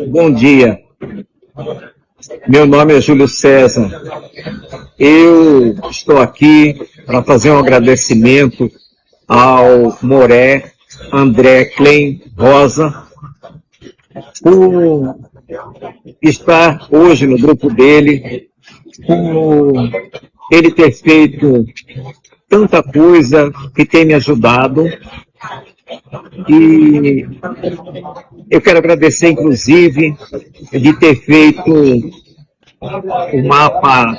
Bom dia, meu nome é Júlio César. Eu estou aqui para fazer um agradecimento ao Moré André Klein Rosa por estar hoje no grupo dele, por ele ter feito tanta coisa que tem me ajudado. E eu quero agradecer, inclusive, de ter feito o mapa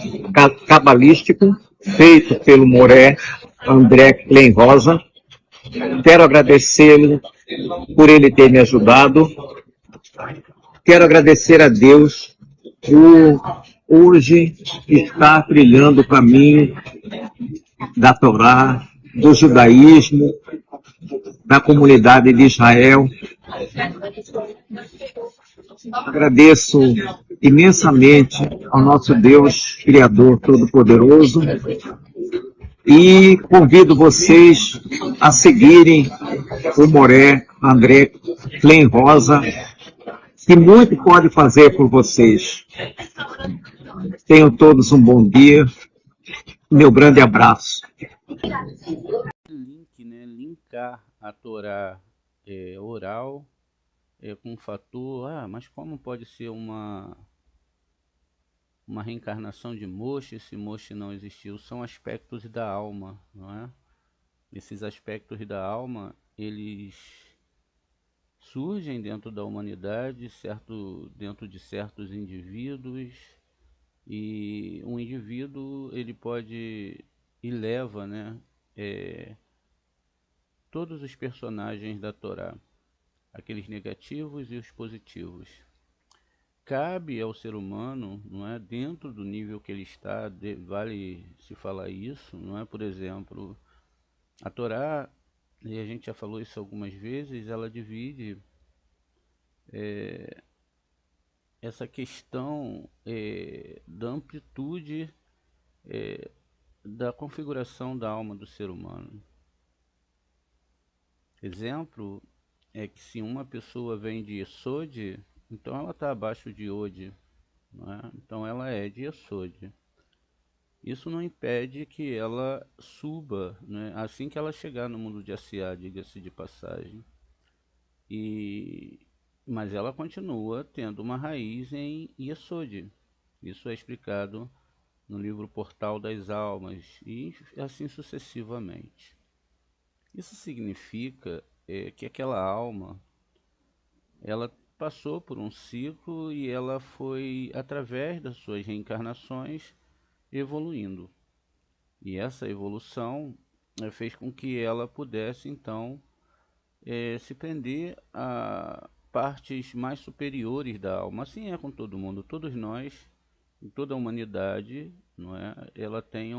cabalístico feito pelo Moré André Klein Rosa. Quero agradecê-lo por ele ter me ajudado. Quero agradecer a Deus por hoje estar trilhando o caminho da Torá, do judaísmo, da comunidade de Israel. Agradeço imensamente ao nosso Deus, Criador Todo-Poderoso, e convido vocês a seguirem o Moré André Klein Rosa, que muito pode fazer por vocês. Tenham todos um bom dia. Meu grande abraço. Link, né? Linkar a Torá oral com um fator, mas como pode ser uma reencarnação de Moshe se Moshe não existiu? São aspectos da alma, não é? Esses aspectos da alma, eles surgem dentro da humanidade, dentro de certos indivíduos, e um indivíduo ele pode e leva, né, todos os personagens da Torá, aqueles negativos e os positivos. Cabe ao ser humano, não é, dentro do nível que ele está, vale se falar isso, não é? Por exemplo, a Torá, e a gente já falou isso algumas vezes, ela divide essa questão da amplitude da configuração da alma do ser humano. Exemplo é que se uma pessoa vem de Yesod, então ela está abaixo de Od, não é? Então ela é de Yesod. Isso não impede que ela suba, né, assim que ela chegar no mundo de Asiá, diga-se de passagem. Mas ela continua tendo uma raiz em Yesod. Isso é explicado no livro Portal das Almas e assim sucessivamente. Isso significa que aquela alma, ela passou por um ciclo e ela foi, através das suas reencarnações, evoluindo. E essa evolução fez com que ela pudesse, então, se prender a partes mais superiores da alma. Assim é com todo mundo. Todos nós, em toda a humanidade, não é? Ela tem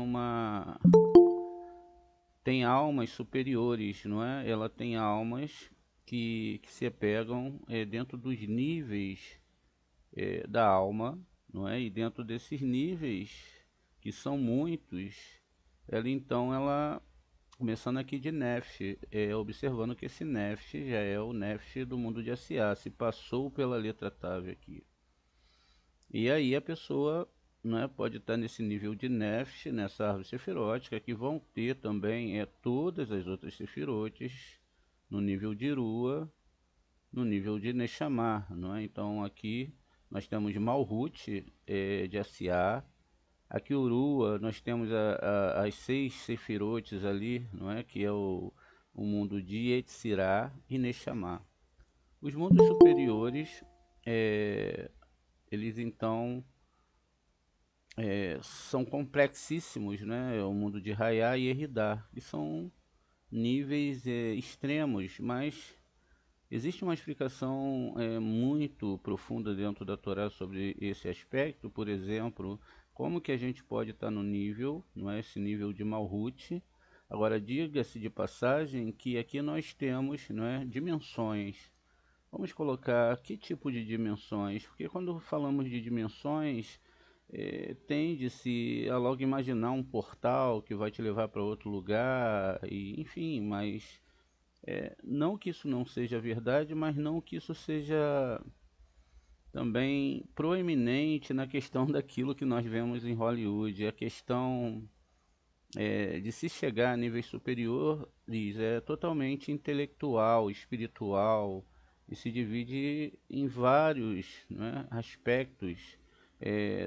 almas superiores, não é? Ela tem almas que se apegam dentro dos níveis da alma, não é? E dentro desses níveis, que são muitos, ela começando aqui de Nefesh, observando que esse Nefesh já é o Nefesh do mundo de Asiá, se passou pela letra Tav aqui. E aí a pessoa, né, pode estar nesse nível de Nefesh, nessa árvore sefirótica, que vão ter também todas as outras sefirotes, no nível de Irua, no nível de Neshamah, não é? Então aqui nós temos Malhut de Asiá, Aqui Urua, nós temos as 6 Sefirotes ali, não é? Que é o mundo de Yetzirah e Neshama. Os mundos superiores, é, eles então são complexíssimos, né? É o mundo de Hayá e Eridá, que são níveis extremos, mas existe uma explicação muito profunda dentro da Torá sobre esse aspecto. Por exemplo, como que a gente pode estar no nível, não é, esse nível de Malhut. Agora, diga-se de passagem que aqui nós temos, não é, dimensões. Vamos colocar que tipo de dimensões? Porque quando falamos de dimensões, tende-se a logo imaginar um portal que vai te levar para outro lugar, e, enfim, mas não que isso não seja verdade, mas não que isso seja também proeminente na questão daquilo que nós vemos em Hollywood. A questão de se chegar a níveis superiores é totalmente intelectual, espiritual, e se divide em vários, né, aspectos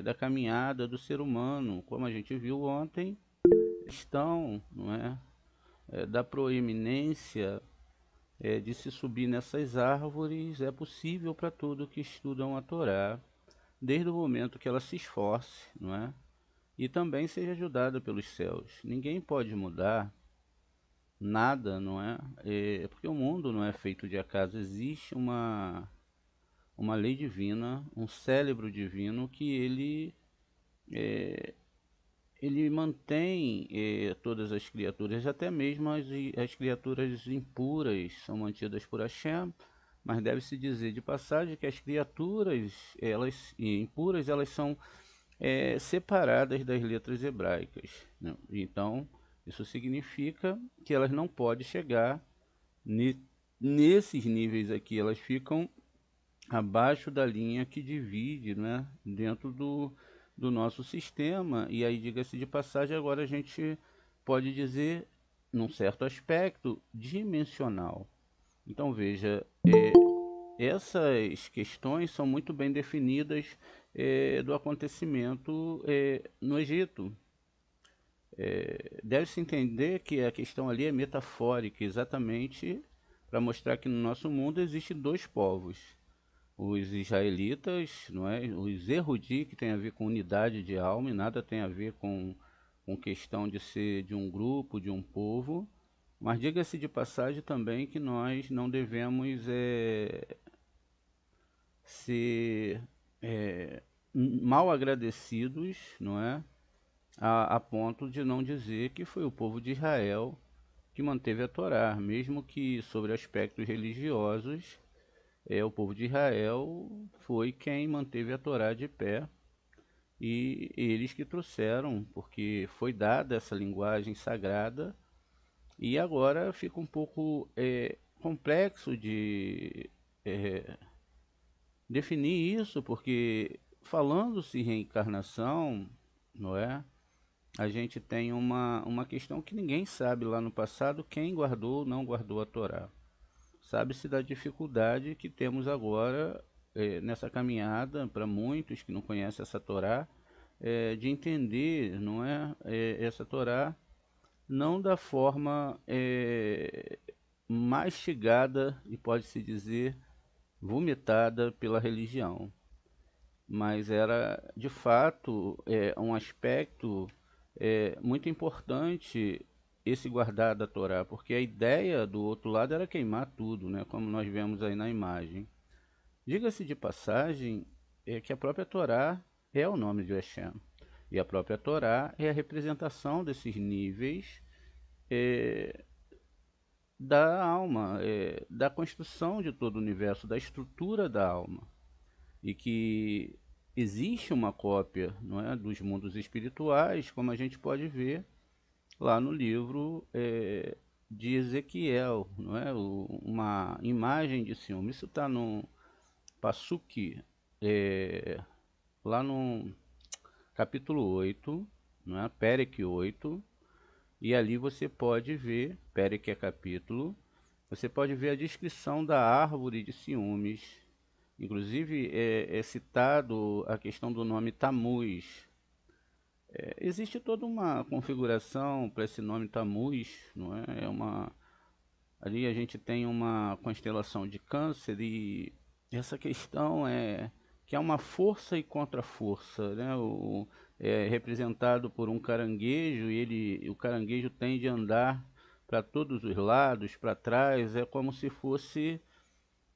da caminhada do ser humano, como a gente viu ontem, questão, não é, da proeminência de se subir nessas árvores é possível para todos que estudam a Torá, desde o momento que ela se esforce, não é? E também seja ajudada pelos céus. Ninguém pode mudar nada, não é? Porque o mundo não é feito de acaso. Existe uma lei divina, um cérebro divino que ele mantém todas as criaturas, até mesmo as criaturas impuras são mantidas por Hashem, mas deve-se dizer de passagem que as criaturas elas impuras elas são separadas das letras hebraicas, né? Então isso significa que elas não podem chegar ne- nesses níveis aqui, elas ficam abaixo da linha que divide, né, dentro do nosso sistema. E aí, diga-se de passagem, agora a gente pode dizer, num certo aspecto, dimensional. Então, veja, essas questões são muito bem definidas do acontecimento no Egito. Deve-se entender que a questão ali é metafórica, exatamente para mostrar que no nosso mundo existem dois povos: os israelitas, não é? Os Erudi, que tem a ver com unidade de alma e nada tem a ver com questão de ser de um grupo, de um povo. Mas diga-se de passagem também que nós não devemos ser mal agradecidos, não é? A ponto de não dizer que foi o povo de Israel que manteve a Torá, mesmo que sobre aspectos religiosos o povo de Israel foi quem manteve a Torá de pé e eles que trouxeram, porque foi dada essa linguagem sagrada e agora fica um pouco complexo de definir isso, porque falando-se reencarnação, não é? A gente tem uma questão que ninguém sabe lá no passado quem guardou ou não guardou a Torá. Sabe-se da dificuldade que temos agora nessa caminhada, para muitos que não conhecem essa Torá, de entender, não é, essa Torá não da forma mastigada e pode-se dizer vomitada pela religião, mas era de fato um aspecto muito importante esse guardar da Torá, porque a ideia do outro lado era queimar tudo, né, como nós vemos aí na imagem. Diga-se de passagem que a própria Torá é o nome de Hashem, e a própria Torá é a representação desses níveis é, da alma, da construção de todo o universo, da estrutura da alma, e que existe uma cópia, não é, dos mundos espirituais, como a gente pode ver lá no livro de Ezequiel, não é? Uma imagem de ciúme. Isso está no Passuque, lá no capítulo 8, não é? Perec 8, e ali você pode ver, Perec é capítulo, você pode ver a descrição da árvore de ciúmes. Inclusive é citado a questão do nome Tamuz. Existe toda uma configuração para esse nome Tammuz, não é? Ali a gente tem uma constelação de Câncer e essa questão é que há uma força e contra-força, né? É representado por um caranguejo e o caranguejo tende a andar para todos os lados, para trás, é como se fosse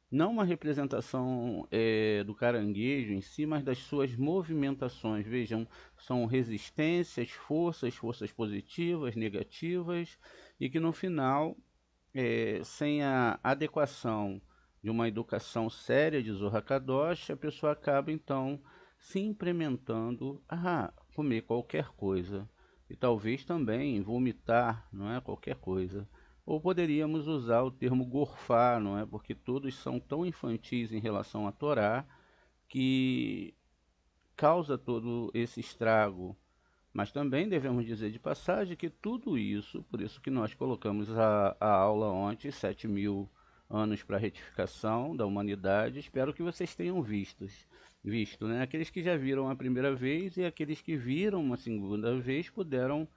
não uma representação do caranguejo em si, mas das suas movimentações. Vejam, são resistências, forças positivas, negativas, e que no final, sem a adequação de uma educação séria de Zohar Kadosh, a pessoa acaba então se implementando a comer qualquer coisa e talvez também vomitar, não é, qualquer coisa. Ou poderíamos usar o termo gorfar, não é, porque todos são tão infantis em relação à Torá que causa todo esse estrago. Mas também devemos dizer de passagem que tudo isso, por isso que nós colocamos a aula ontem, 7.000 anos para a retificação da humanidade, espero que vocês tenham visto, né? Aqueles que já viram a primeira vez e aqueles que viram uma segunda vez puderam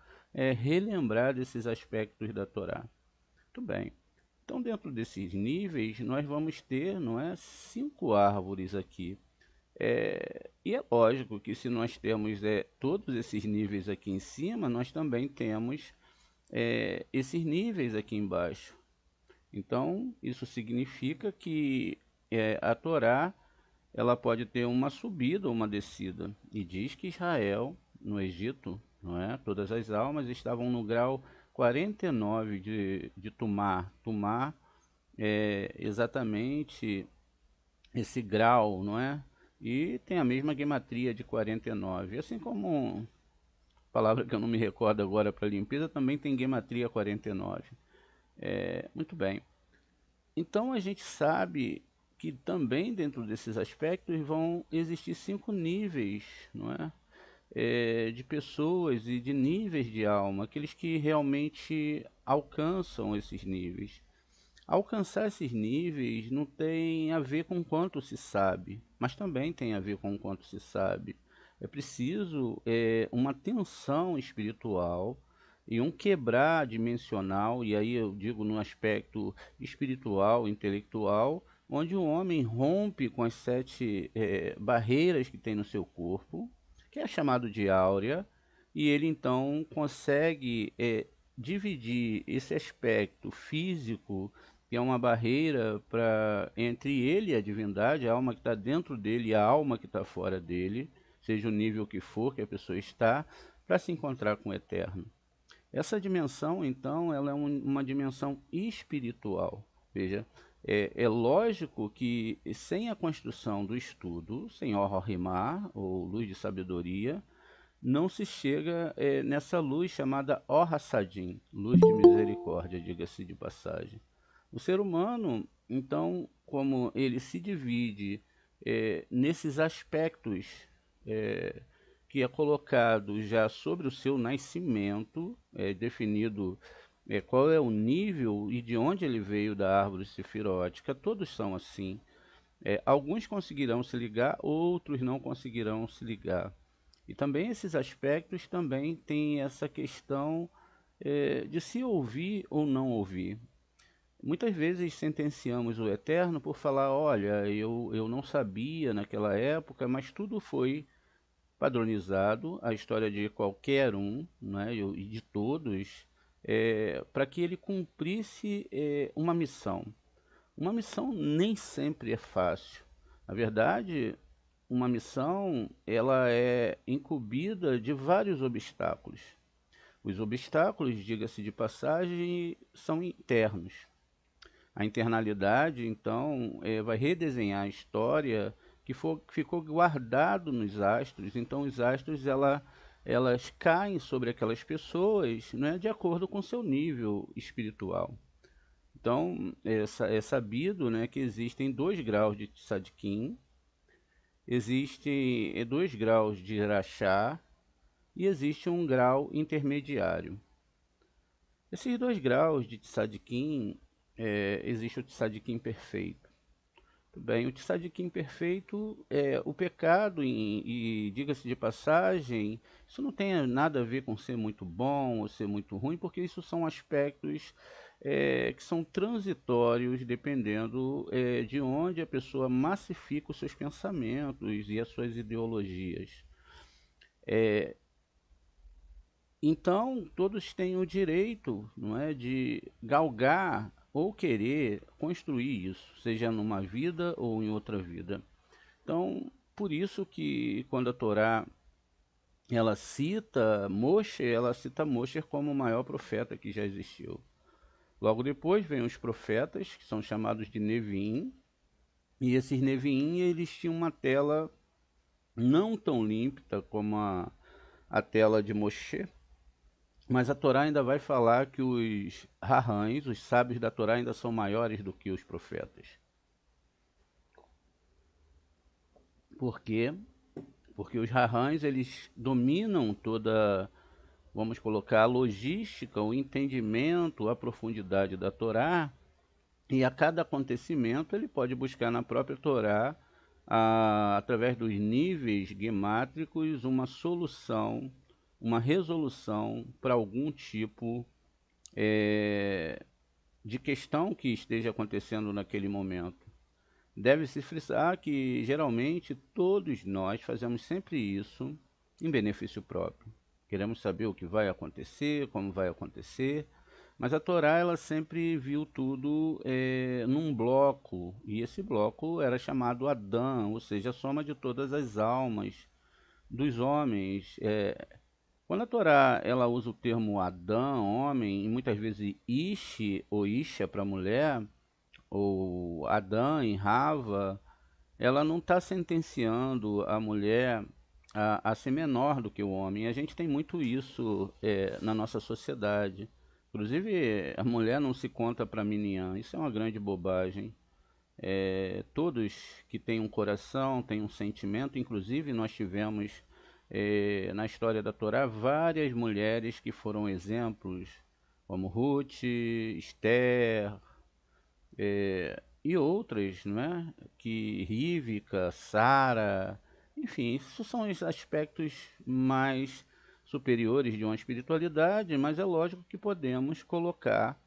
relembrar desses aspectos da Torá. Muito bem. Então, dentro desses níveis, nós vamos ter, não é, 5 árvores aqui. E é lógico que se nós temos todos esses níveis aqui em cima, nós também temos esses níveis aqui embaixo. Então, isso significa que a Torá ela pode ter uma subida ou uma descida. E diz que Israel, no Egito, não é? Todas as almas estavam no grau 49 de Tumar. Tumar é exatamente esse grau, não é? E tem a mesma gematria de 49. Assim como palavra que eu não me recordo agora para limpeza, também tem gematria 49. Muito bem. Então a gente sabe que também dentro desses aspectos vão existir 5 níveis, não é? De pessoas e de níveis de alma, aqueles que realmente alcançam esses níveis. Alcançar esses níveis não tem a ver com quanto se sabe, mas também tem a ver com quanto se sabe. É preciso uma tensão espiritual e um quebrar dimensional, e aí eu digo no aspecto espiritual, intelectual, onde o homem rompe com as 7 barreiras que tem no seu corpo, que é chamado de áurea, e ele então consegue dividir esse aspecto físico que é uma barreira entre ele e a divindade, a alma que está dentro dele e a alma que está fora dele, seja o nível que for que a pessoa está, para se encontrar com o eterno. Essa dimensão, então, ela é uma dimensão espiritual. Veja, é lógico que sem a construção do estudo, sem Or Rimar, ou luz de sabedoria, não se chega nessa luz chamada Or Hassadim, luz de misericórdia, diga-se de passagem. O ser humano, então, como ele se divide nesses aspectos é, que é colocado já sobre o seu nascimento, definido qual é o nível e de onde ele veio da árvore sefirótica, todos são assim. Alguns conseguirão se ligar, outros não conseguirão se ligar. E também esses aspectos também têm essa questão de se ouvir ou não ouvir. Muitas vezes sentenciamos o Eterno por falar, olha, eu não sabia naquela época, mas tudo foi padronizado, a história de qualquer um, né, e de todos, para que ele cumprisse uma missão. Uma missão nem sempre é fácil. Na verdade, uma missão ela é incumbida de vários obstáculos. Os obstáculos, diga-se de passagem, são internos. A internalidade, então, vai redesenhar a história que ficou guardado nos astros. Então, os astros elas caem sobre aquelas pessoas, né, de acordo com seu nível espiritual. Então, é sabido, né, que existem 2 graus de tzadikim, existem 2 graus de rachá e existe um grau intermediário. Esses 2 graus de tzadikim, existe o tzadikim perfeito. Bem, o tzadikim perfeito é o pecado, e diga-se de passagem, isso não tem nada a ver com ser muito bom ou ser muito ruim, porque isso são aspectos que são transitórios, dependendo de onde a pessoa massifica os seus pensamentos e as suas ideologias. Então, todos têm o direito, não é, de galgar ou querer construir isso, seja numa vida ou em outra vida. Então, por isso que quando a Torá ela cita Moshe como o maior profeta que já existiu. Logo depois vem os profetas, que são chamados de Neviim, e esses Neviim, eles tinham uma tela não tão límpida como a tela de Moshe, mas a Torá ainda vai falar que os Rahães, os sábios da Torá, ainda são maiores do que os profetas. Por quê? Porque os Rahães, eles dominam toda, vamos colocar, a logística, o entendimento, a profundidade da Torá, e a cada acontecimento ele pode buscar na própria Torá, através dos níveis gemátricos, uma solução, uma resolução para algum tipo de questão que esteja acontecendo naquele momento. Deve-se frisar que geralmente todos nós fazemos sempre isso em benefício próprio. Queremos saber o que vai acontecer, como vai acontecer, mas a Torá ela sempre viu tudo num bloco, e esse bloco era chamado Adão, ou seja, a soma de todas as almas dos homens. Quando a Torá ela usa o termo Adão, homem, e muitas vezes Ishi ou Isha para mulher, ou Adão em Rava, ela não está sentenciando a mulher a ser menor do que o homem. A gente tem muito isso na nossa sociedade. Inclusive, a mulher não se conta para Miniã. Isso é uma grande bobagem. Todos que têm um coração, têm um sentimento, inclusive nós tivemos na história da Torá várias mulheres que foram exemplos, como Ruth, Esther, e outras, não é? Que Rívica, Sara, enfim, isso são os aspectos mais superiores de uma espiritualidade, mas é lógico que podemos colocar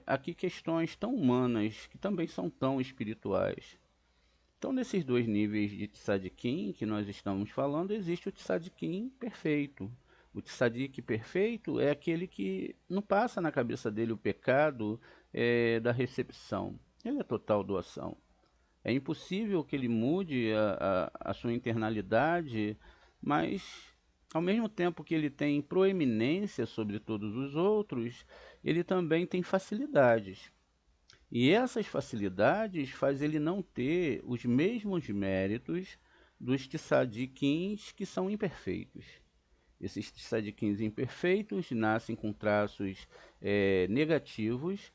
aqui questões tão humanas que também são tão espirituais. Então, nesses dois níveis de tzadikim que nós estamos falando, existe o tzadikim perfeito. O tzadik perfeito é aquele que não passa na cabeça dele o pecado da recepção. Ele é total doação. É impossível que ele mude a sua internalidade, mas ao mesmo tempo que ele tem proeminência sobre todos os outros, ele também tem facilidades. E essas facilidades faz ele não ter os mesmos méritos dos tzadikins que são imperfeitos. Esses tzadikins imperfeitos nascem com traços negativos,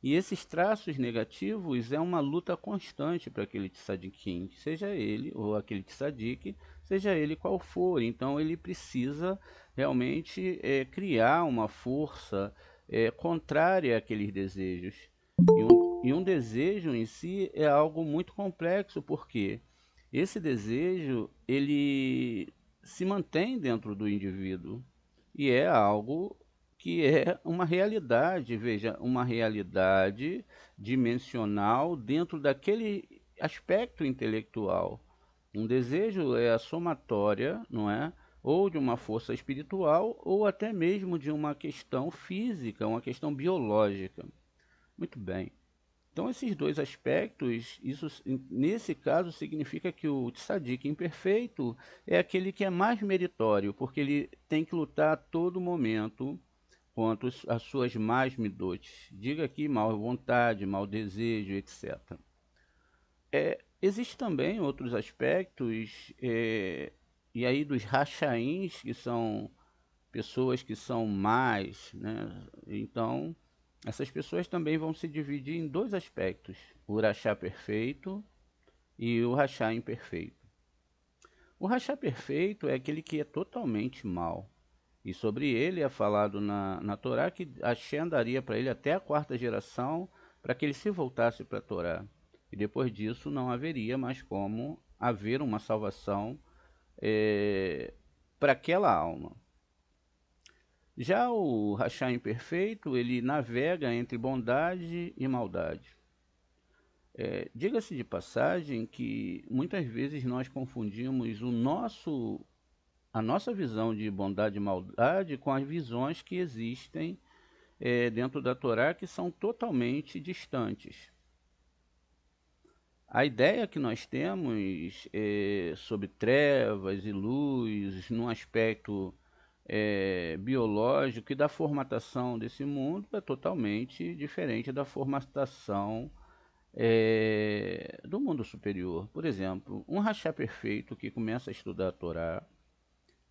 e esses traços negativos é uma luta constante para aquele tzadikim, seja ele, ou aquele tzadik, seja ele qual for. Então ele precisa realmente criar uma força contrária àqueles desejos. E um desejo em si é algo muito complexo, porque esse desejo ele se mantém dentro do indivíduo e é algo que é uma realidade, veja, uma realidade dimensional dentro daquele aspecto intelectual. Um desejo é a somatória, não é? Ou de uma força espiritual, ou até mesmo de uma questão física, uma questão biológica. Muito bem. Então, esses dois aspectos, isso nesse caso significa que o tzadik imperfeito é aquele que é mais meritório, porque ele tem que lutar a todo momento contra as suas más midot. Diga aqui mal vontade, mau desejo, etc. Existem também outros aspectos, e aí dos rachaíns, que são pessoas que são más, né? Então, essas pessoas também vão se dividir em dois aspectos: o rachá perfeito e o rachá imperfeito. O rachá perfeito é aquele que é totalmente mau. E sobre ele é falado na Torá que Hashem daria para ele até a quarta geração para que ele se voltasse para a Torá. E depois disso não haveria mais como haver uma salvação para aquela alma. Já o rachar imperfeito, ele navega entre bondade e maldade. Diga-se de passagem que muitas vezes nós confundimos a nossa visão de bondade e maldade com as visões que existem dentro da Torá, que são totalmente distantes. A ideia que nós temos sobre trevas e luz, num aspecto biológico e da formatação desse mundo, é totalmente diferente da formatação do mundo superior. Por exemplo, um rachá perfeito que começa a estudar a Torá,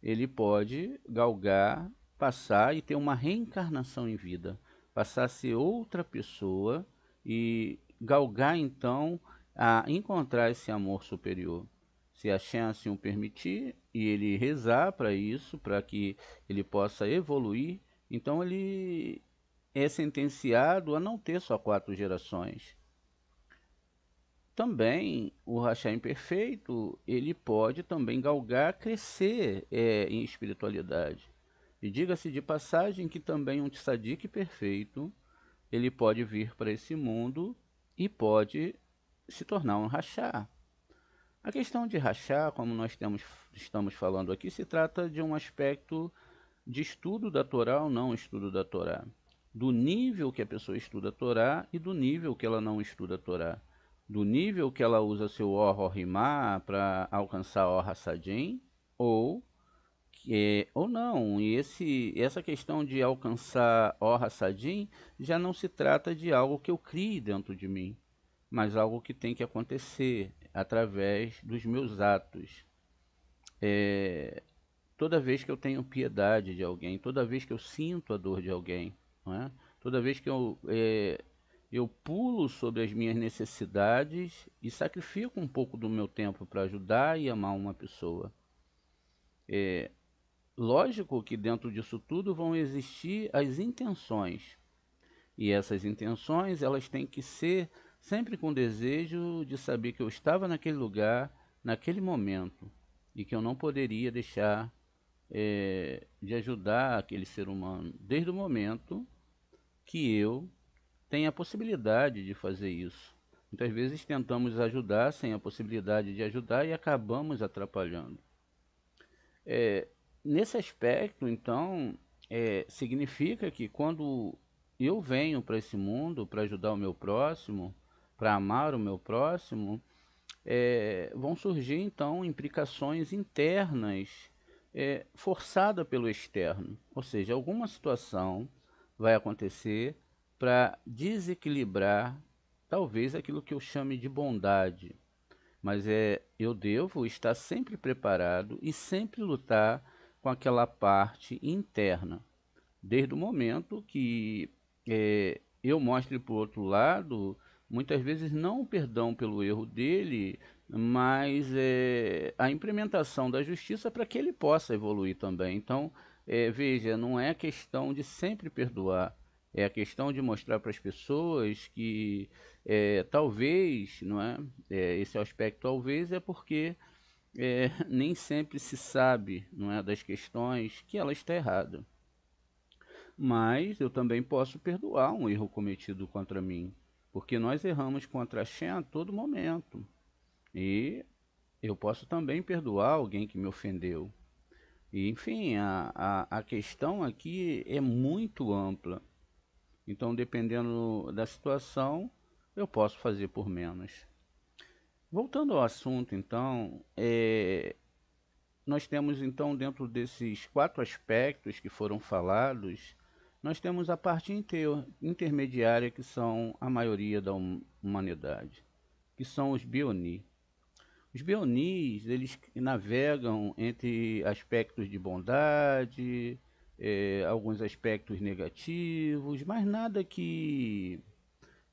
ele pode galgar, passar e ter uma reencarnação em vida, passar a ser outra pessoa e galgar então a encontrar esse amor superior. Se a Shem assim o permitir e ele rezar para isso, para que ele possa evoluir, então ele é sentenciado a não ter só 4 gerações. Também o rachá imperfeito, ele pode também galgar crescer em espiritualidade. E diga-se de passagem que também um tzadik perfeito, ele pode vir para esse mundo e pode se tornar um rachá. A questão de rachá, como estamos falando aqui, se trata de um aspecto de estudo da Torá ou não estudo da Torá. Do nível que a pessoa estuda a Torá e do nível que ela não estuda a Torá. Do nível que ela usa seu Or Rimá para alcançar Or Hassadim, ou não. E essa questão de alcançar Or Hassadim já não se trata de algo que eu crie dentro de mim, mas algo que tem que acontecer através dos meus atos. Toda vez que eu tenho piedade de alguém, toda vez que eu sinto a dor de alguém, não é? Toda vez que eu pulo sobre as minhas necessidades e sacrifico um pouco do meu tempo para ajudar e amar uma pessoa. Lógico que dentro disso tudo vão existir as intenções. E essas intenções, elas têm que ser sempre com o desejo de saber que eu estava naquele lugar, naquele momento, e que eu não poderia deixar de ajudar aquele ser humano, desde o momento que eu tenho a possibilidade de fazer isso. Muitas vezes tentamos ajudar sem a possibilidade de ajudar e acabamos atrapalhando. Nesse aspecto, então, significa que quando eu venho para esse mundo para ajudar o meu próximo, para amar o meu próximo, vão surgir então implicações internas forçadas pelo externo. Ou seja, alguma situação vai acontecer para desequilibrar talvez aquilo que eu chame de bondade. Mas eu devo estar sempre preparado e sempre lutar com aquela parte interna. Desde o momento que eu mostre para o outro lado, muitas vezes não o perdão pelo erro dele, mas a implementação da justiça para que ele possa evoluir também. Então, veja, não é questão de sempre perdoar, é a questão de mostrar para as pessoas que talvez, não é? Esse aspecto talvez é porque nem sempre se sabe, não é, das questões que ela está errada. Mas eu também posso perdoar um erro cometido contra mim, porque nós erramos contra a Shem a todo momento. E eu posso também perdoar alguém que me ofendeu. E, enfim, a questão aqui é muito ampla. Então, dependendo da situação, eu posso fazer por menos. Voltando ao assunto, então, nós temos então dentro desses 4 aspectos que foram falados, nós temos a parte intermediária, que são a maioria da humanidade, que são os bioni. Os bionis, eles navegam entre aspectos de bondade, alguns aspectos negativos, mas nada que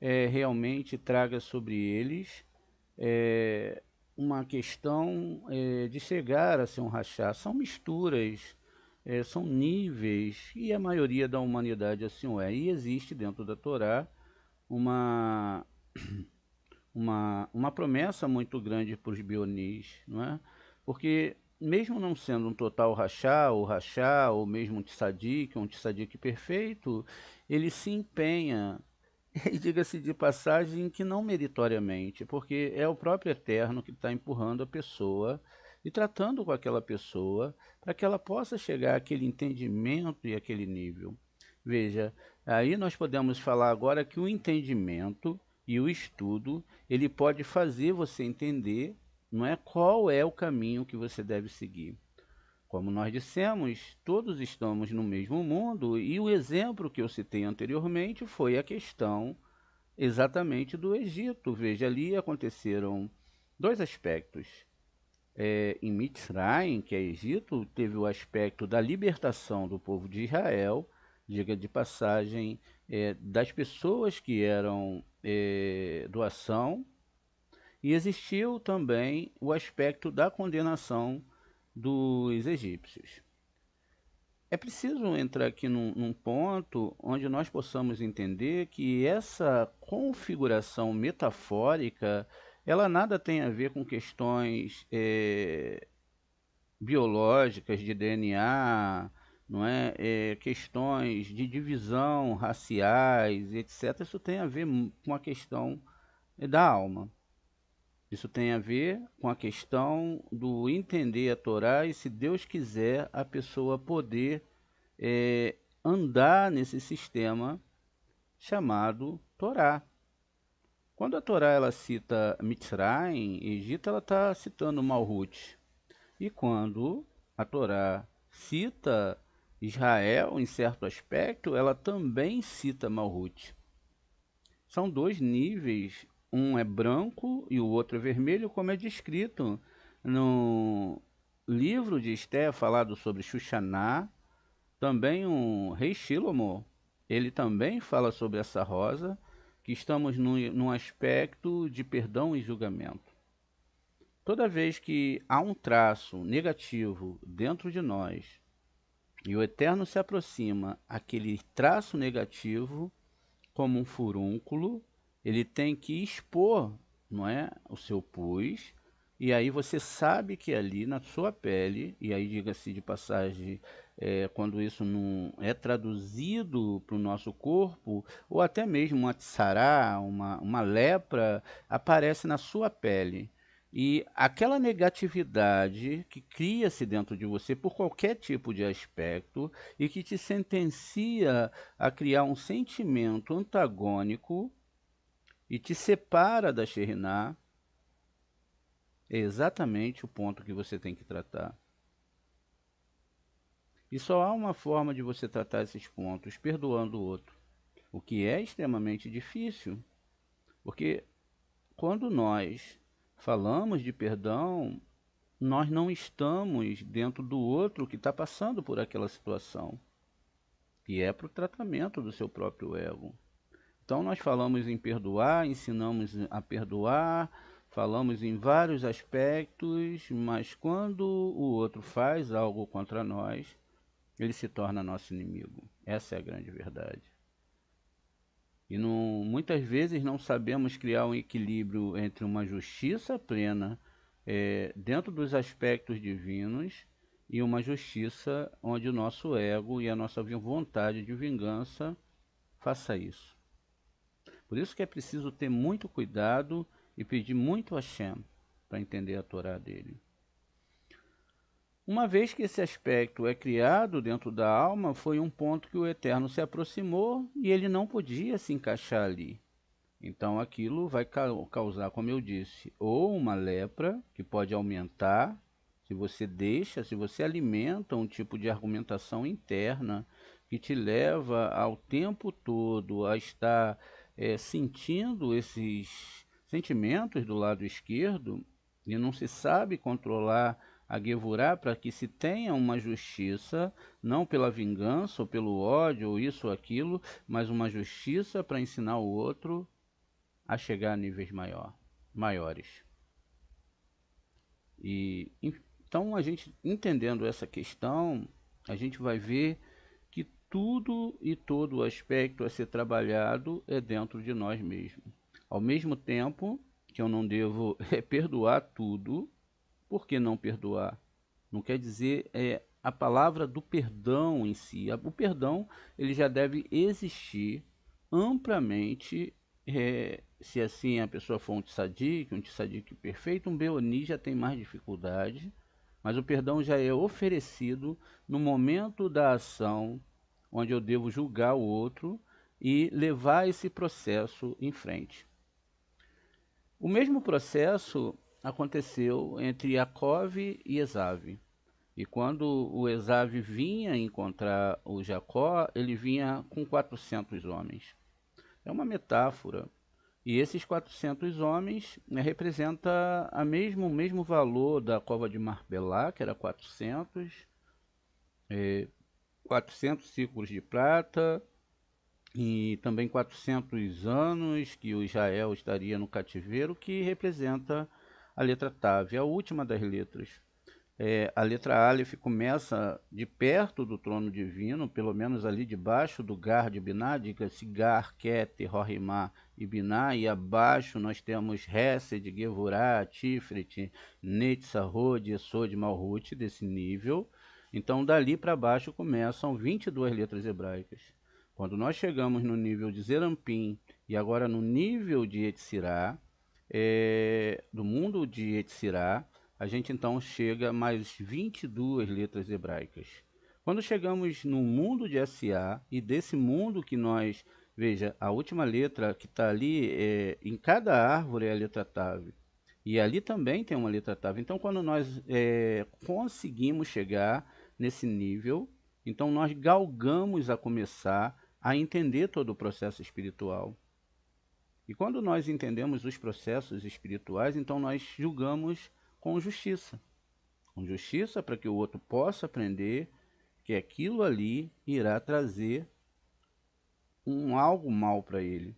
realmente traga sobre eles uma questão de chegar a ser um rachá. São misturas, são níveis, e a maioria da humanidade assim o é. E existe dentro da Torá uma, uma promessa muito grande para os bionis, não é? Porque mesmo não sendo um total rachá, ou mesmo um tzadik perfeito, ele se empenha, e diga-se de passagem que não meritoriamente, porque é o próprio Eterno que está empurrando a pessoa e tratando com aquela pessoa para que ela possa chegar àquele entendimento e àquele nível. Veja, aí nós podemos falar agora que o entendimento e o estudo, ele pode fazer você entender, não é, qual é o caminho que você deve seguir. Como nós dissemos, todos estamos no mesmo mundo e o exemplo que eu citei anteriormente foi a questão exatamente do Egito. Veja, ali aconteceram dois aspectos. Em Mitzrayim, que é Egito, teve o aspecto da libertação do povo de Israel, diga de passagem, das pessoas que eram doação, e existiu também o aspecto da condenação dos egípcios. É preciso entrar aqui num ponto onde nós possamos entender que essa configuração metafórica, ela nada tem a ver com questões biológicas de DNA, não é? Questões de divisão raciais, etc. Isso tem a ver com a questão da alma. Isso tem a ver com a questão do entender a Torá e, se Deus quiser, a pessoa poder andar nesse sistema chamado Torá. Quando a Torá ela cita Mitzrayim, Egito, ela está citando Malhut. E quando a Torá cita Israel, em certo aspecto, ela também cita Malhut. São dois níveis, um é branco e o outro é vermelho, como é descrito no livro de Esté, falado sobre Xuxaná. Também o rei Shilomo, ele também fala sobre essa rosa, que estamos num aspecto de perdão e julgamento. Toda vez que há um traço negativo dentro de nós e o Eterno se aproxima, aquele traço negativo, como um furúnculo, ele tem que expor, não é, o seu pus, e aí você sabe que ali na sua pele, e aí diga-se de passagem, quando isso não é traduzido para o nosso corpo, ou até mesmo uma tsará, uma lepra, aparece na sua pele. E aquela negatividade que cria-se dentro de você por qualquer tipo de aspecto e que te sentencia a criar um sentimento antagônico e te separa da Shekhinah, é exatamente o ponto que você tem que tratar. E só há uma forma de você tratar esses pontos, perdoando o outro, o que é extremamente difícil, porque quando nós falamos de perdão, nós não estamos dentro do outro que está passando por aquela situação, e é para o tratamento do seu próprio ego. Então nós falamos em perdoar, ensinamos a perdoar, falamos em vários aspectos, mas quando o outro faz algo contra nós, ele se torna nosso inimigo. Essa é a grande verdade. E muitas vezes não sabemos criar um equilíbrio entre uma justiça plena dentro dos aspectos divinos e uma justiça onde o nosso ego e a nossa vontade de vingança faça isso. Por isso que é preciso ter muito cuidado e pedir muito a Hashem para entender a Torá dele. Uma vez que esse aspecto é criado dentro da alma, foi um ponto que o Eterno se aproximou e ele não podia se encaixar ali. Então aquilo vai causar, como eu disse, ou uma lepra, que pode aumentar, se você alimenta um tipo de argumentação interna que te leva ao tempo todo a estar sentindo esses sentimentos do lado esquerdo e não se sabe controlar a Gevurá para que se tenha uma justiça, não pela vingança ou pelo ódio ou isso ou aquilo, mas uma justiça para ensinar o outro a chegar a níveis maiores. E então a gente entendendo essa questão, a gente vai ver que tudo e todo o aspecto a ser trabalhado é dentro de nós mesmos. Ao mesmo tempo, que eu não devo perdoar tudo. Por que não perdoar? Não quer dizer a palavra do perdão em si. O perdão ele já deve existir amplamente. Se assim a pessoa for um tzadik perfeito, um beoni já tem mais dificuldade, mas o perdão já é oferecido no momento da ação, onde eu devo julgar o outro e levar esse processo em frente. O mesmo processo aconteceu entre Jacó e Esav. E quando o Esav vinha encontrar o Jacó, ele vinha com 400 homens. É uma metáfora. E esses 400 homens representa o mesmo valor da cova de Marbelá, que era 400 ciclos de prata, e também 400 anos que o Israel estaria no cativeiro, que representa a letra Tav, a última das letras. A letra Aleph começa de perto do trono divino, pelo menos ali debaixo do Gar de Biná, diga-se Gar, Keter, Rohimá e Biná, e abaixo nós temos Hesed, Gevurah, Tiferet, Netzahod, Esod, Malhut, desse nível. Então dali para baixo começam 22 letras hebraicas. Quando nós chegamos no nível de Zerampim e agora no nível de Etzirá, do mundo de Etzirá, a gente então chega a mais 22 letras hebraicas. Quando chegamos no mundo de SA, e desse mundo que nós, veja, a última letra que está ali, em cada árvore é a letra Tav. E ali também tem uma letra Tav. Então, quando nós conseguimos chegar nesse nível, então nós galgamos a começar a entender todo o processo espiritual. E quando nós entendemos os processos espirituais, então nós julgamos com justiça. Com justiça para que o outro possa aprender que aquilo ali irá trazer algo mal para ele.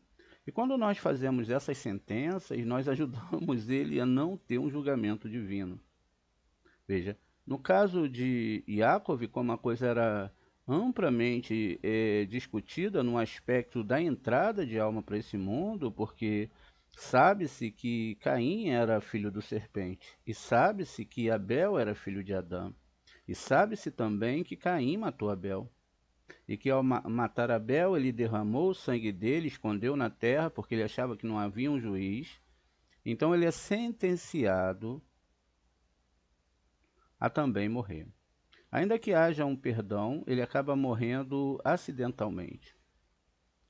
E quando nós fazemos essas sentenças, nós ajudamos ele a não ter um julgamento divino. Veja, no caso de Yaakov, como a coisa era amplamente discutida no aspecto da entrada de alma para esse mundo, porque sabe-se que Caim era filho do serpente, e sabe-se que Abel era filho de Adão, e sabe-se também que Caim matou Abel, e que ao matar Abel ele derramou o sangue dele, escondeu na terra, porque ele achava que não havia um juiz. Então ele é sentenciado a também morrer. Ainda que haja um perdão, ele acaba morrendo acidentalmente.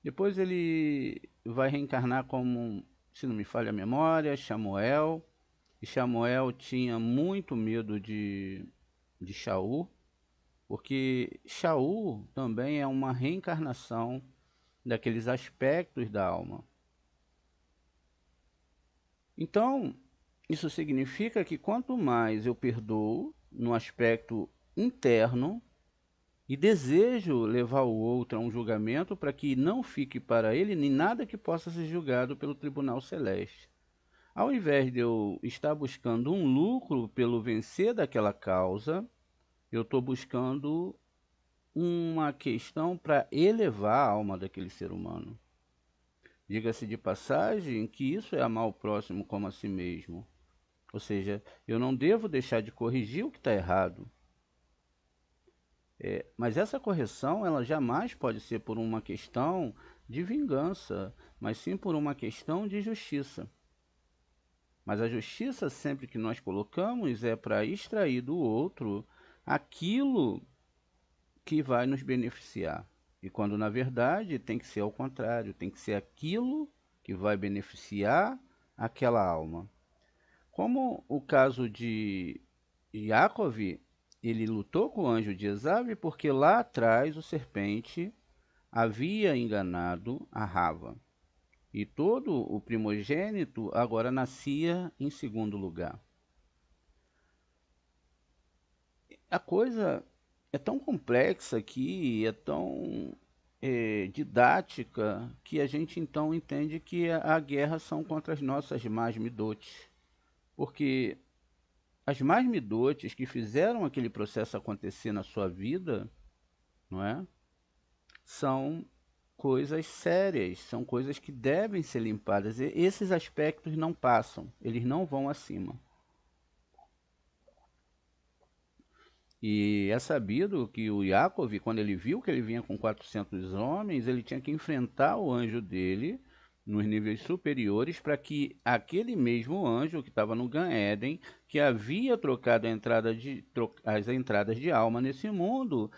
Depois ele vai reencarnar como, se não me falha a memória, Samuel. E Samuel tinha muito medo de Shaul, porque Shaul também é uma reencarnação daqueles aspectos da alma. Então, isso significa que quanto mais eu perdoo no aspecto interno, e desejo levar o outro a um julgamento para que não fique para ele nem nada que possa ser julgado pelo tribunal celeste. Ao invés de eu estar buscando um lucro pelo vencer daquela causa, eu estou buscando uma questão para elevar a alma daquele ser humano. Diga-se de passagem que isso é amar o próximo como a si mesmo. Ou seja, eu não devo deixar de corrigir o que está errado. Mas essa correção, ela jamais pode ser por uma questão de vingança, mas sim por uma questão de justiça. Mas a justiça, sempre que nós colocamos, é para extrair do outro aquilo que vai nos beneficiar. E quando, na verdade, tem que ser ao contrário, tem que ser aquilo que vai beneficiar aquela alma. Como o caso de Yaakov, ele lutou com o anjo de Esav porque lá atrás o serpente havia enganado a Rava. E todo o primogênito agora nascia em segundo lugar. A coisa é tão complexa aqui, é tão didática, que a gente então entende que a guerra são contra as nossas más midotes. Porque as más midotes que fizeram aquele processo acontecer na sua vida, não é? São coisas sérias, são coisas que devem ser limpadas. E esses aspectos não passam, eles não vão acima. E é sabido que o Yaakov, quando ele viu que ele vinha com 400 homens, ele tinha que enfrentar o anjo dele nos níveis superiores para que aquele mesmo anjo que estava no Gan Éden, que havia trocado as entradas de alma nesse mundo,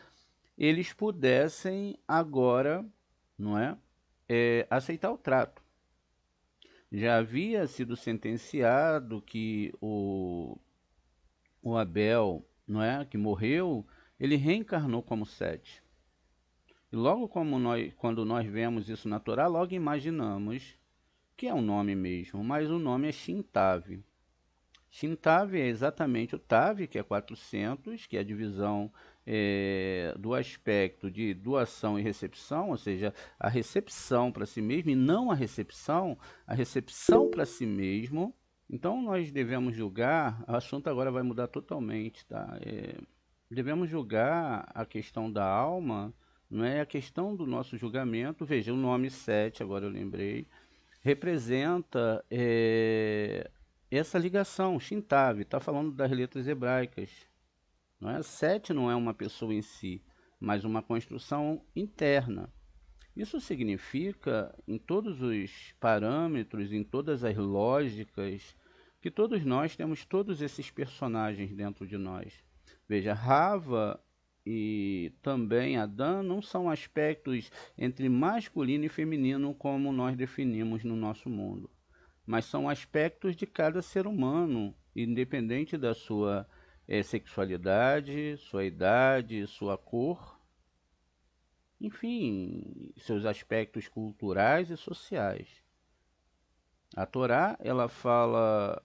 eles pudessem agora, não é, aceitar o trato. Já havia sido sentenciado que o Abel, não é, que morreu, ele reencarnou como Sete. E logo quando nós vemos isso na Torá, logo imaginamos que é um nome mesmo, mas o nome é Shintav. Shintav é exatamente o Tav, que é 400, que é a divisão do aspecto de doação e recepção, ou seja, a recepção para si mesmo e não a recepção para si mesmo. Então nós devemos julgar, o assunto agora vai mudar totalmente, tá? Devemos julgar a questão da alma, não é a questão do nosso julgamento. Veja, o nome 7, agora eu lembrei, representa essa ligação, Shintav, está falando das letras hebraicas. Não é? Sete não é uma pessoa em si, mas uma construção interna. Isso significa, em todos os parâmetros, em todas as lógicas, que todos nós temos todos esses personagens dentro de nós. Veja, Rava e também Adão não são aspectos entre masculino e feminino como nós definimos no nosso mundo, mas são aspectos de cada ser humano, independente da sua sexualidade, sua idade, sua cor, enfim, seus aspectos culturais e sociais. A Torá, ela fala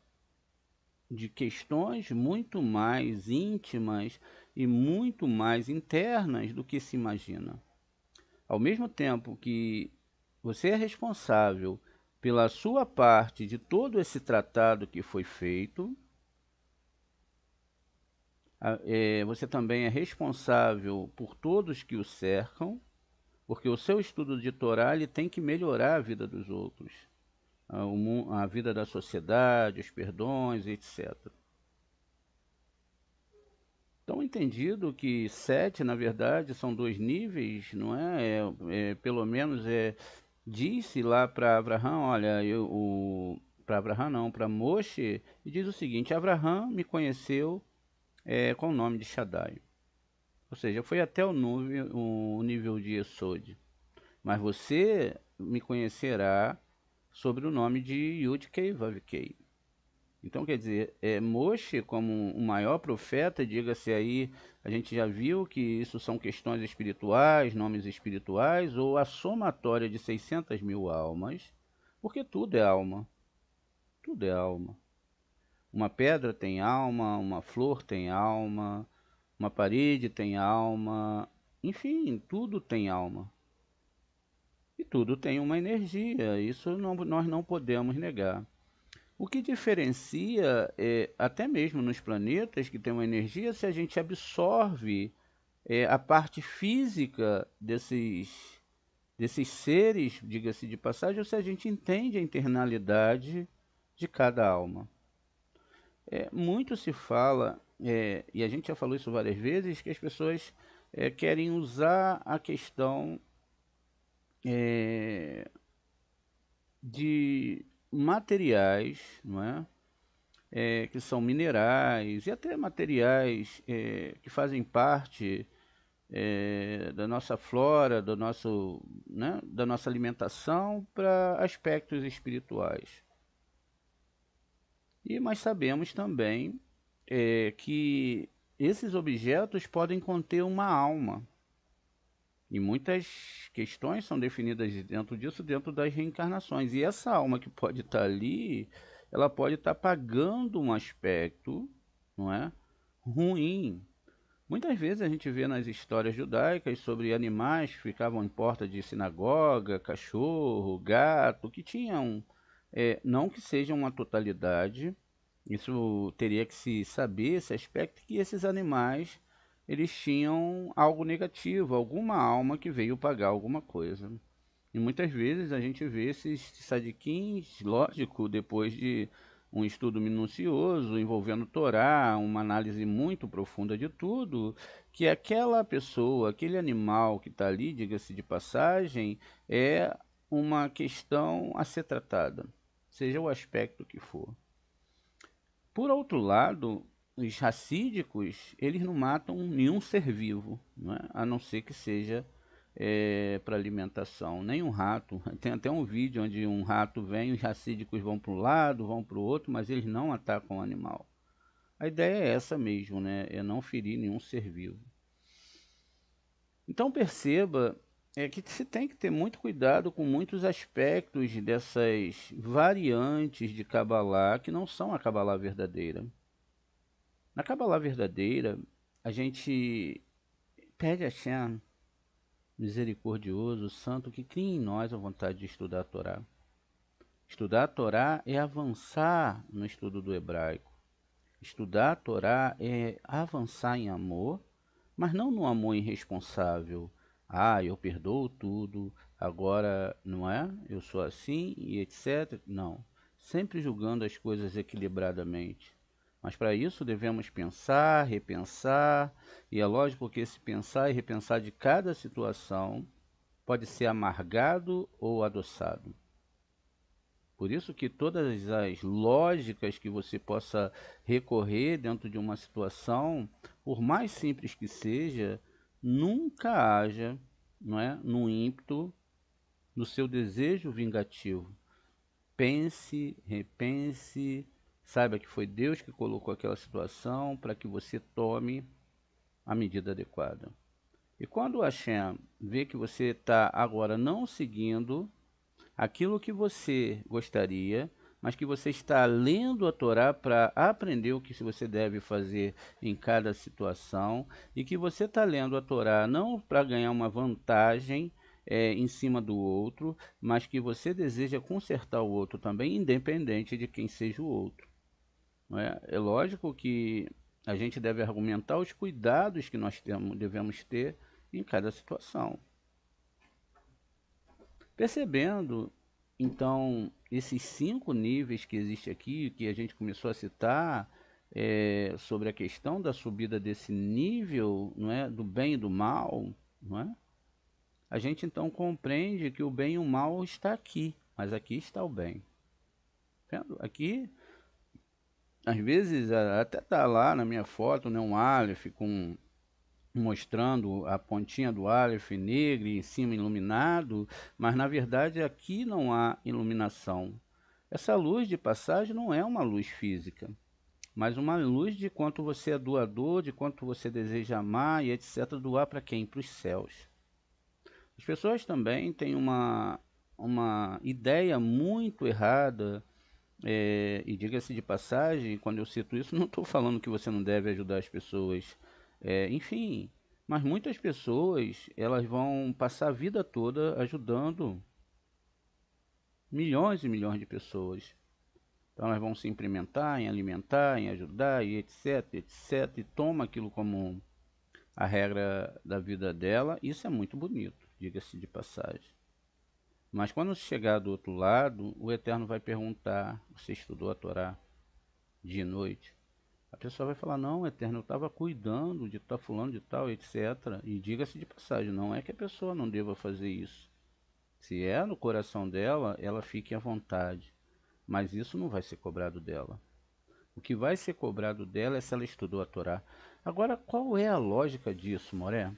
de questões muito mais íntimas e muito mais internas do que se imagina. Ao mesmo tempo que você é responsável pela sua parte de todo esse tratado que foi feito, você também é responsável por todos que o cercam, porque o seu estudo de Torá ele tem que melhorar a vida dos outros, a vida da sociedade, os perdões, etc. Então, entendido que sete, na verdade, são dois níveis, não é? Pelo menos disse lá para Abraão, olha, para Abraão não, para Moshe, e diz o seguinte: Abraão me conheceu com o nome de Shaddai. Ou seja, foi até o nível de Yesod. Mas você me conhecerá sobre o nome de Yud-Kei Vav-Kei. Então, quer dizer, Moshe, como o maior profeta, diga-se aí, a gente já viu que isso são questões espirituais, nomes espirituais, ou a somatória de 600 mil almas, porque tudo é alma. Tudo é alma. Uma pedra tem alma, uma flor tem alma, uma parede tem alma, enfim, tudo tem alma. E tudo tem uma energia, isso nós não podemos negar. O que diferencia, até mesmo nos planetas que tem uma energia, se a gente absorve a parte física desses seres, diga-se de passagem, ou se a gente entende a internalidade de cada alma. Muito se fala, e a gente já falou isso várias vezes, que as pessoas querem usar a questão de materiais, não é? Que são minerais e até materiais que fazem parte da nossa flora, né, da nossa alimentação para aspectos espirituais. Mas sabemos também que esses objetos podem conter uma alma. E muitas questões são definidas dentro disso, dentro das reencarnações. E essa alma que pode estar ali, ela pode estar pagando um aspecto, não é, ruim. Muitas vezes a gente vê nas histórias judaicas sobre animais que ficavam em porta de sinagoga, cachorro, gato, que tinham, não que sejam uma totalidade, isso teria que se saber, esse aspecto, que esses animais eles tinham algo negativo, alguma alma que veio pagar alguma coisa. E muitas vezes a gente vê esses sadiquins, lógico, depois de um estudo minucioso envolvendo Torá, uma análise muito profunda de tudo, que aquela pessoa, aquele animal que está ali, diga-se de passagem, é uma questão a ser tratada, seja o aspecto que for. Por outro lado, os racídicos, eles não matam nenhum ser vivo, não é? A não ser que seja para alimentação. Nem um rato. Tem até um vídeo onde um rato vem, os racídicos vão para um lado, vão para o outro, mas eles não atacam o animal. A ideia é essa mesmo, né? É não ferir nenhum ser vivo. Então perceba que se tem que ter muito cuidado com muitos aspectos dessas variantes de Kabbalah que não são a Kabbalah verdadeira. Na Kabbalah verdadeira, a gente pede a Shem, misericordioso, santo, que crie em nós a vontade de estudar a Torá. Estudar a Torá é avançar no estudo do hebraico. Estudar a Torá é avançar em amor, mas não no amor irresponsável. Ah, eu perdoo tudo, agora não é? Eu sou assim e etc. Não. Sempre julgando as coisas equilibradamente. Mas para isso devemos pensar, repensar, e é lógico que esse pensar e repensar de cada situação pode ser amargado ou adoçado. Por isso que todas as lógicas que você possa recorrer dentro de uma situação, por mais simples que seja, nunca haja, não é, no ímpeto, no seu desejo vingativo. Pense, repense, saiba que foi Deus que colocou aquela situação para que você tome a medida adequada. E quando o Hashem vê que você está agora não seguindo aquilo que você gostaria, mas que você está lendo a Torá para aprender o que você deve fazer em cada situação, e que você está lendo a Torá não para ganhar uma vantagem em cima do outro, mas que você deseja consertar o outro também, independente de quem seja o outro. Não é? É lógico que a gente deve argumentar os cuidados que nós devemos ter em cada situação. Percebendo, então, esses 5 níveis que existem aqui, que a gente começou a citar, sobre a questão da subida desse nível, não é, do bem e do mal, não é? A gente então compreende que o bem e o mal está aqui, mas aqui está o bem. Vendo? Aqui, às vezes, até está lá na minha foto, né, um Aleph com mostrando a pontinha do Aleph negra e em cima iluminado, mas na verdade aqui não há iluminação. Essa luz de passagem não é uma luz física, mas uma luz de quanto você é doador, de quanto você deseja amar e etc. Doar para quem? Para os céus. As pessoas também têm uma ideia muito errada, e diga-se de passagem, quando eu cito isso, não estou falando que você não deve ajudar as pessoas, enfim, mas muitas pessoas elas vão passar a vida toda ajudando milhões e milhões de pessoas. Então elas vão se implementar em alimentar, em ajudar e etc, etc, e toma aquilo como a regra da vida dela. Isso é muito bonito, diga-se de passagem. Mas quando chegar do outro lado, o Eterno vai perguntar: você estudou a Torá dia e noite? A pessoa vai falar: não, Eterno, eu estava cuidando de estar fulano de tal, etc. E diga-se de passagem, não é que a pessoa não deva fazer isso. Se é no coração dela, ela fique à vontade. Mas isso não vai ser cobrado dela. O que vai ser cobrado dela é se ela estudou a Torá. Agora, qual é a lógica disso, Moré?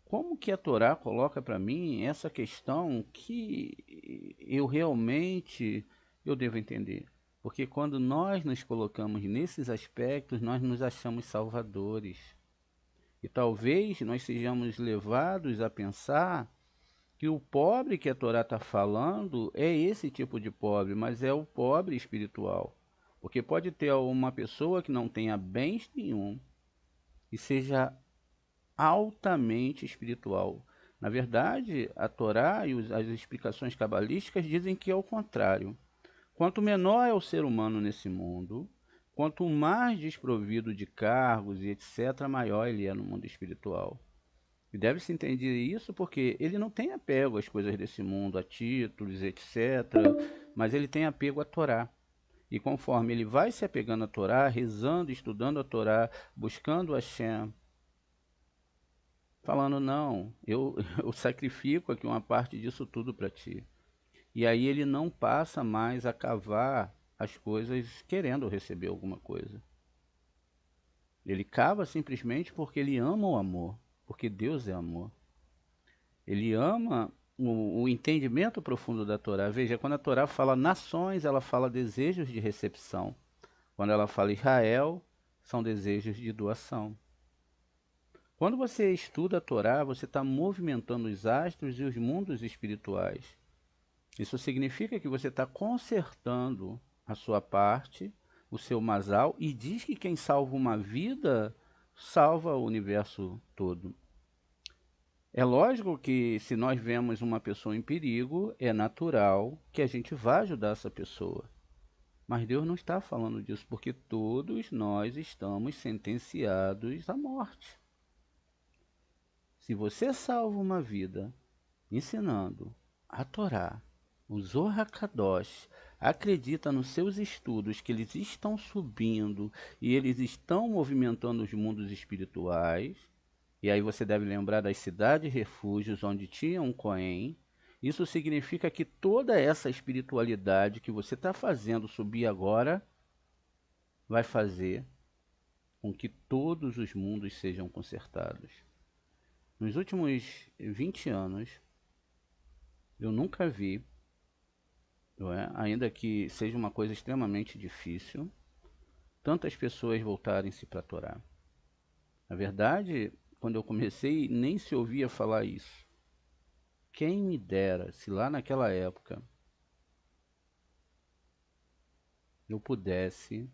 Como que a Torá coloca para mim essa questão que eu realmente eu devo entender? Porque quando nós nos colocamos nesses aspectos, nós nos achamos salvadores. E talvez nós sejamos levados a pensar que o pobre que a Torá está falando é esse tipo de pobre, mas é o pobre espiritual. Porque pode ter uma pessoa que não tenha bens nenhum e seja altamente espiritual. Na verdade, a Torá e as explicações cabalísticas dizem que é o contrário. Quanto menor é o ser humano nesse mundo, quanto mais desprovido de cargos e etc., maior ele é no mundo espiritual. E deve-se entender isso porque ele não tem apego às coisas desse mundo, a títulos, etc. Mas ele tem apego à Torá. E conforme ele vai se apegando à Torá, rezando, estudando a Torá, buscando Hashem, falando, não, eu sacrifico aqui uma parte disso tudo para ti. E aí ele não passa mais a cavar as coisas querendo receber alguma coisa. Ele cava simplesmente porque ele ama o amor, porque Deus é amor. Ele ama o entendimento profundo da Torá. Veja, quando a Torá fala nações, ela fala desejos de recepção. Quando ela fala Israel, são desejos de doação. Quando você estuda a Torá, você está movimentando os astros e os mundos espirituais. Isso significa que você está consertando a sua parte, o seu masal, e diz que quem salva uma vida, salva o universo todo. É lógico que se nós vemos uma pessoa em perigo, é natural que a gente vá ajudar essa pessoa. Mas Deus não está falando disso, porque todos nós estamos sentenciados à morte. Se você salva uma vida ensinando a Torá, o Zohar HaKadosh, acredita nos seus estudos que eles estão subindo e eles estão movimentando os mundos espirituais, e aí você deve lembrar das cidades refúgios onde tinha um Cohen. Isso significa que toda essa espiritualidade que você está fazendo subir agora vai fazer com que todos os mundos sejam consertados. Nos últimos 20 anos, eu nunca vi, não é, ainda que seja uma coisa extremamente difícil, tantas pessoas voltarem-se para a Torá. Na verdade, quando eu comecei, nem se ouvia falar isso. Quem me dera se lá naquela época eu pudesse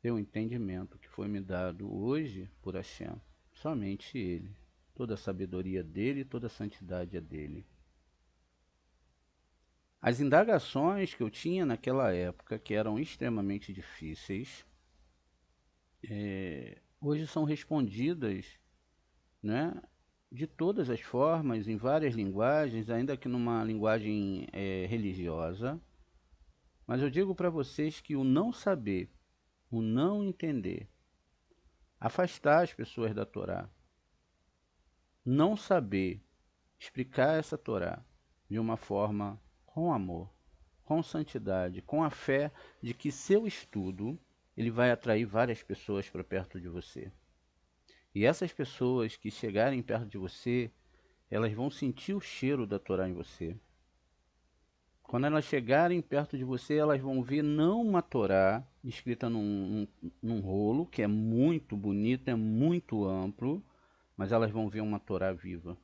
ter o entendimento que foi me dado hoje por Hashem, somente Ele. Toda a sabedoria dele, toda a santidade é dele. As indagações que eu tinha naquela época, que eram extremamente difíceis, hoje são respondidas, né, de todas as formas, em várias linguagens, ainda que numa linguagem religiosa. Mas eu digo para vocês que o não saber, o não entender, afastar as pessoas da Torá, não saber explicar essa Torá de uma forma com amor, com santidade, com a fé de que seu estudo ele vai atrair várias pessoas para perto de você. E essas pessoas que chegarem perto de você, elas vão sentir o cheiro da Torá em você. Quando elas chegarem perto de você, elas vão ver não uma Torá escrita num rolo, que é muito bonito, é muito amplo, mas elas vão ver uma Torá viva.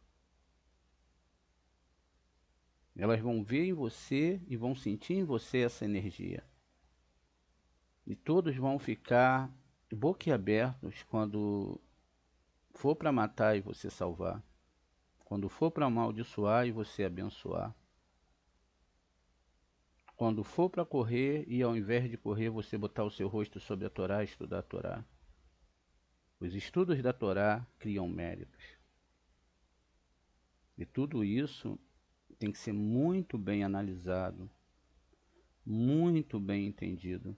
Elas vão ver em você e vão sentir em você essa energia. E todos vão ficar boquiabertos quando for para matar e você salvar. Quando for para amaldiçoar e você abençoar. Quando for para correr e ao invés de correr você botar o seu rosto sobre a Torá e estudar a Torá. Os estudos da Torá criam méritos. E tudo isso tem que ser muito bem analisado, muito bem entendido,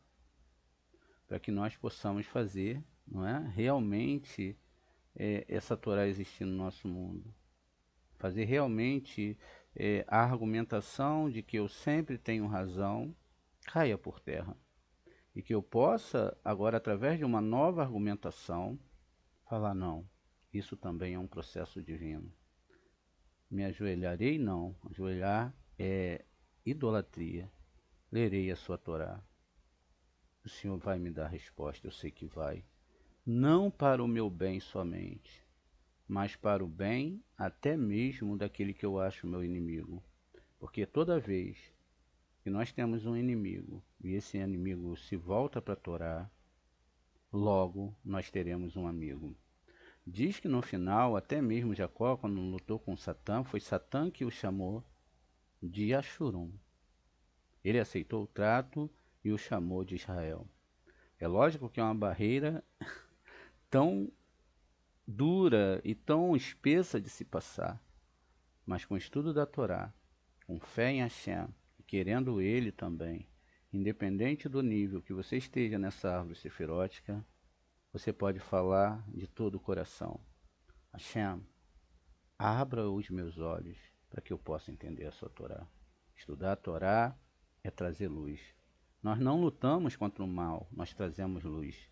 para que nós possamos fazer, não é, realmente essa Torá existir no nosso mundo. Fazer realmente a argumentação de que eu sempre tenho razão caia por terra. E que eu possa, agora, através de uma nova argumentação, falar, não, isso também é um processo divino. Me ajoelharei, não. Ajoelhar é idolatria. Lerei a sua Torá. O Senhor vai me dar resposta, eu sei que vai. Não para o meu bem somente, mas para o bem até mesmo daquele que eu acho meu inimigo. Porque toda vez que nós temos um inimigo e esse inimigo se volta para a Torá, logo nós teremos um amigo. Diz que no final, até mesmo Jacó, quando lutou com Satã, foi Satã que o chamou de Ashurum. Ele aceitou o trato e o chamou de Israel. É lógico que é uma barreira tão dura e tão espessa de se passar, mas com o estudo da Torá, com fé em Hashem, e querendo Ele também, independente do nível que você esteja nessa árvore sefirótica, você pode falar de todo o coração: Hashem, abra os meus olhos para que eu possa entender a sua Torá. Estudar a Torá é trazer luz. Nós não lutamos contra o mal, nós trazemos luz.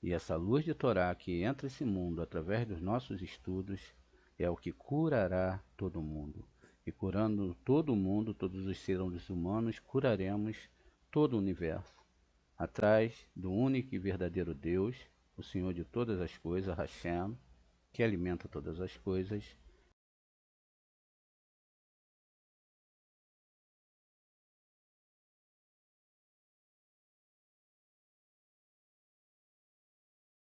E essa luz de Torá que entra nesse mundo através dos nossos estudos é o que curará todo mundo. E curando todo mundo, todos os seres humanos, curaremos todo o universo. Atrás do único e verdadeiro Deus, o Senhor de todas as coisas, Hashem, que alimenta todas as coisas,